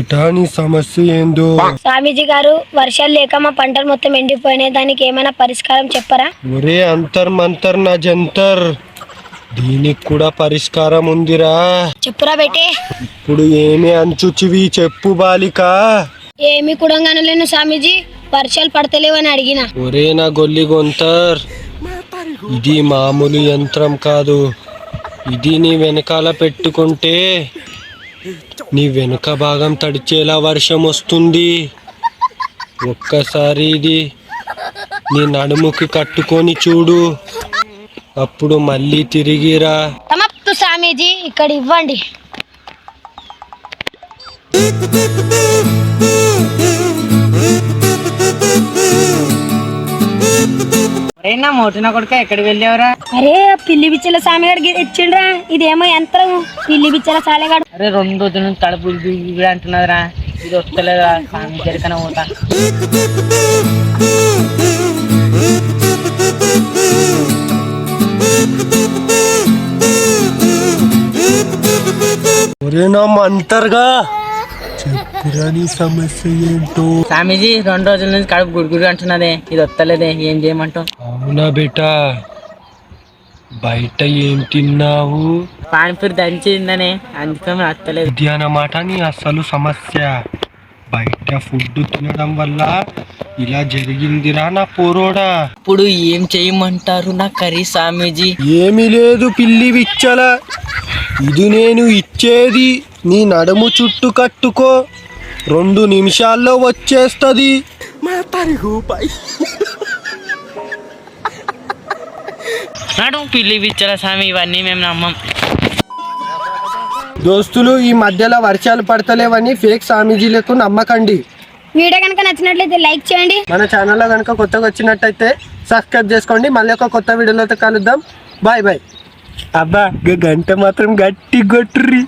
బేటా నీ సమస్య ఏందో? స్వామీజీ గారు, వర్షాలు లేక మా పంటలు మొత్తం ఎండిపోయినాయి, దానికి ఏమైనా పరిష్కారం చెప్పరా? ఒరే అంతర్ మంతర్ నా జంతర్, దీనికి కూడా పరిష్కారం ఉందిరా. చెప్పురా బేటే. ఇప్పుడు ఏమి అంచుచివి చెప్పు బాలిక. ఏమి కుడంగానలేను స్వామీజీ, వర్షాలు పడతలేవని అడిగిన. ఒరే నా గొల్లి గొంతర్, ఇది మామూలు యంత్రం కాదు. ఇది నీ వెనకాల పెట్టుకుంటే నీ వెనుక భాగం తడిచేలా వర్షం వస్తుంది. ఒక్కసారి ఇది నీ నడుముకి కట్టుకొని చూడు, అప్పుడు మళ్ళీ తిరిగిరా. తమప్తు స్వామీజీ, ఇక్కడ ఇవ్వండి. మోటిన కొడుక ఎక్కడికి వెళ్ళావురా? అరే పిల్లి బిచ్చల సామిగాడికి ఇచ్చిండ్రా, ఇదేమో యంత్రం. పిల్లి బిచ్చల సాలెగాడు. అరే 2 రోజుల నుంచి తడుపు అంటున్నదిరా, ఇది వస్తలేదురా. స్వామి జరికన పోతా. ఒరే నా మంతర్గా చెప్పురా నీ సమస్య ఏంటో. స్వామీజీ 2 రోజుల నుంచి కడుపు గుడిగుడి అంటున్నదే, ఇది వస్తలేదే, ఏం చేయమంటావు? అవునా బేటా, బయట ఏం తిన్నావు? పానీపూరి దంచిందనే, అందుకని వస్తలేదు. ఇది అన్నమాట నీ అసలు సమస్య. బయట ఫుడ్ తినడం వల్ల ఇలా జరిగిందిరా నా పోరోడా. ఇప్పుడు ఏం చేయమంటారు నా కర్రీ స్వామీజీ? ఏమీ లేదు పిల్లి విచ్చల, ఇది నేను ఇచ్చేది నీ నడుము చుట్టూ కట్టుకో, 2 నిమిషాల్లో వచ్చేస్తుంది. నాడు పిల్లి పిచ్చరా స్వామి, ఇవన్నీ మేము నమ్మం. దోస్తులు, ఈ మధ్యలో వర్షాలు పడతలేవని ఫేక్ స్వామీజీలకు నమ్మకండి. వీడియో కనుక నచ్చినట్లయితే లైక్ చేయండి. మన ఛానల్లో కనుక కొత్తగా వచ్చినట్టయితే సబ్స్క్రైబ్ చేసుకోండి. మళ్ళీ ఒక కొత్త వీడియోలో కలుద్దాం. Bye bye. అబ్బా గంట మాత్రం గట్టి కొట్టుర్రి.